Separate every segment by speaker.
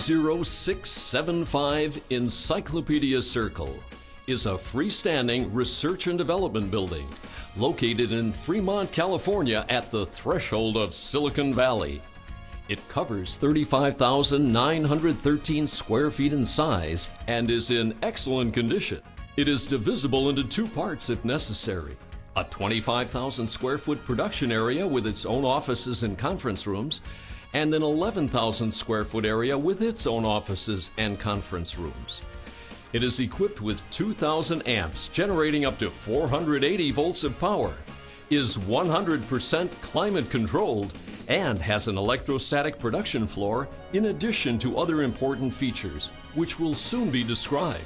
Speaker 1: 40675 Encyclopedia Circle is a freestanding research and development building located in Fremont, California at the threshold of Silicon Valley. It covers 35,913 square feet in size and is in excellent condition. It is divisible into two parts if necessary. A 25,000 square foot production area with its own offices and conference rooms, and an 11,000 square foot area with its own offices and conference rooms. It is equipped with 2,000 amps generating up to 480 volts of power, is 100% climate controlled, and has an electrostatic production floor in addition to other important features, which will soon be described.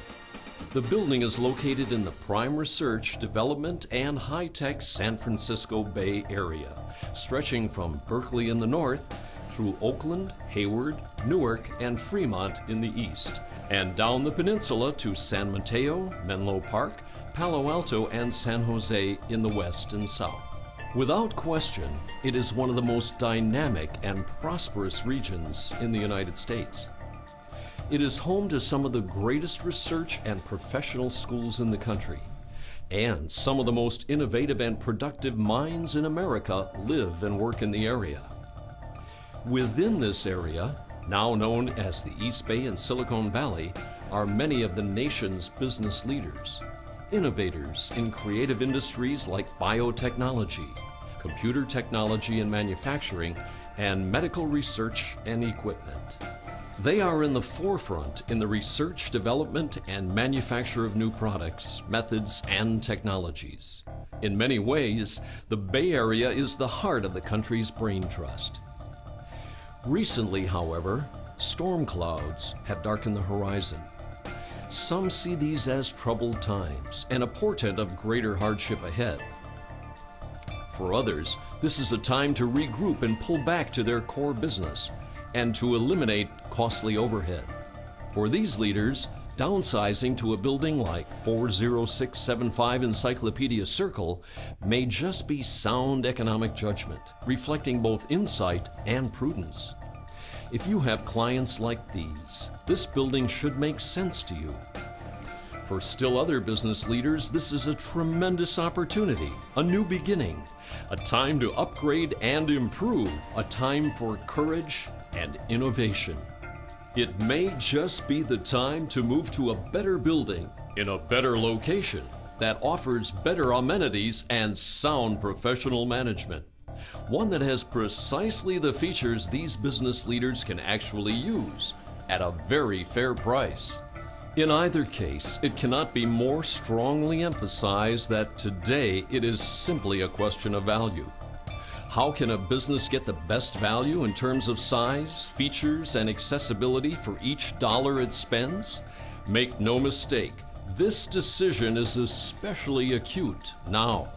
Speaker 1: The building is located in the prime research, development, and high-tech San Francisco Bay Area, stretching from Berkeley in the north through Oakland, Hayward, Newark, and Fremont in the east, and down the peninsula to San Mateo, Menlo Park, Palo Alto, and San Jose in the west and south. Without question, it is one of the most dynamic and prosperous regions in the United States. It is home to some of the greatest research and professional schools in the country, and some of the most innovative and productive minds in America live and work in the area. Within this area, now known as the East Bay and Silicon Valley, are many of the nation's business leaders, innovators in creative industries like biotechnology, computer technology and manufacturing, and medical research and equipment. They are in the forefront in the research, development, and manufacture of new products, methods, and technologies. In many ways, the Bay Area is the heart of the country's brain trust. Recently, however, storm clouds have darkened the horizon. Some see these as troubled times and a portent of greater hardship ahead. For others, this is a time to regroup and pull back to their core business and to eliminate costly overhead. For these leaders, downsizing to a building like 40675 Encyclopedia Circle may just be sound economic judgment, reflecting both insight and prudence. If you have clients like these, this building should make sense to you. For still other business leaders, this is a tremendous opportunity, a new beginning, a time to upgrade and improve, a time for courage and innovation. It may just be the time to move to a better building in a better location that offers better amenities and sound professional management. One that has precisely the features these business leaders can actually use at a very fair price. In either case, it cannot be more strongly emphasized that today it is simply a question of value. How can a business get the best value in terms of size, features, and accessibility for each dollar it spends? Make no mistake, this decision is especially acute now.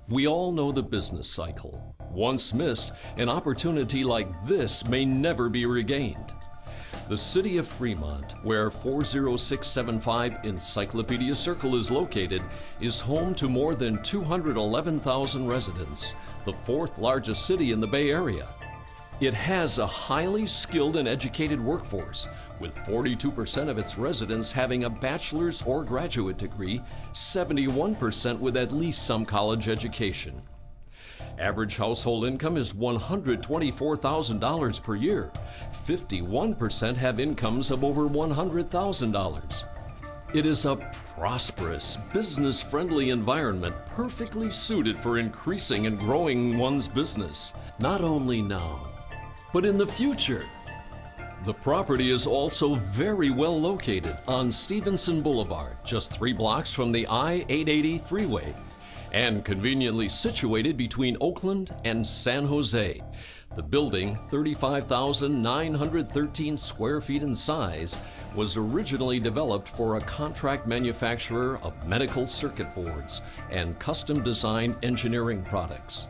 Speaker 1: We all know the business cycle. Once missed, an opportunity like this may never be regained. The city of Fremont, where 40675 Encyclopedia Circle is located, is home to more than 211,000 residents, the fourth largest city in the Bay Area. It has a highly skilled and educated workforce, with 42% of its residents having a bachelor's or graduate degree, 71% with at least some college education. Average household income is $124,000 per year. 51% have incomes of over $100,000. It is a prosperous, business-friendly environment perfectly suited for increasing and growing one's business, not only now, but in the future. The property is also very well located on Stevenson Boulevard, just 3 blocks from the I-880 freeway, and conveniently situated between Oakland and San Jose. The building, 35,913 square feet in size, was originally developed for a contract manufacturer of medical circuit boards and custom-designed engineering products.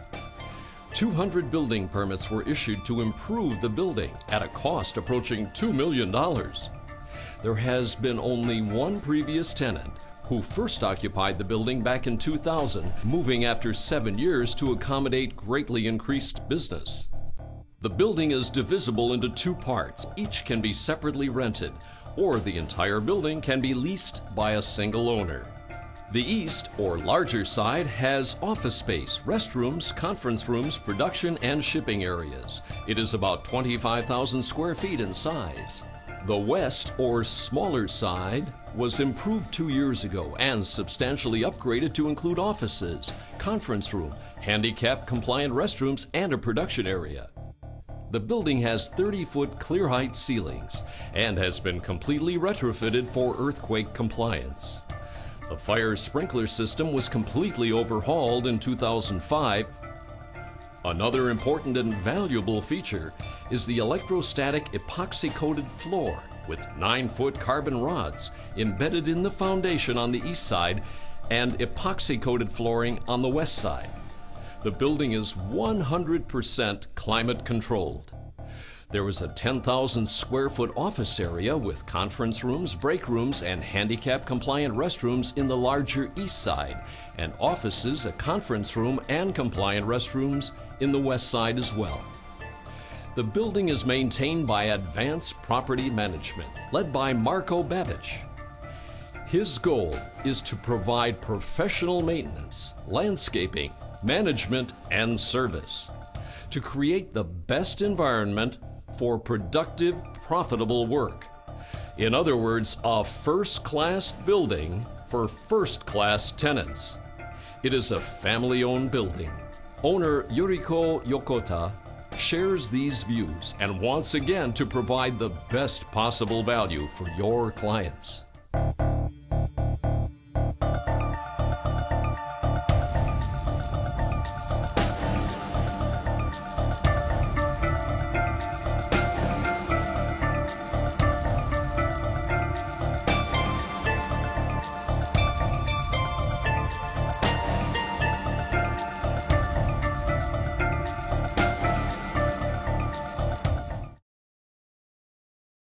Speaker 1: 200 building permits were issued to improve the building at a cost approaching $2 million. There has been only one previous tenant, who first occupied the building back in 2000, moving after 7 years to accommodate greatly increased business. The building is divisible into two parts. Each can be separately rented, or the entire building can be leased by a single owner. The east, or larger side, has office space, restrooms, conference rooms, production and shipping areas. It is about 25,000 square feet in size. The west, or smaller side, was improved 2 years ago and substantially upgraded to include offices, conference room, handicap compliant restrooms, and a production area. The building has 30-foot clear height ceilings and has been completely retrofitted for earthquake compliance. The fire sprinkler system was completely overhauled in 2005. Another important and valuable feature is the electrostatic epoxy-coated floor with 9-foot carbon rods embedded in the foundation on the east side and epoxy-coated flooring on the west side. The building is 100% climate controlled. There is a 10,000 square foot office area with conference rooms, break rooms, and handicap compliant restrooms in the larger east side, and offices, a conference room, and compliant restrooms in the west side as well. The building is maintained by Advanced Property Management, led by Marco Babich. His goal is to provide professional maintenance, landscaping, management, and service to create the best environment for productive, profitable work. In other words, a first-class building for first-class tenants. It is a family-owned building. Owner Yuriko Yokota shares these views and wants again to provide the best possible value for your clients.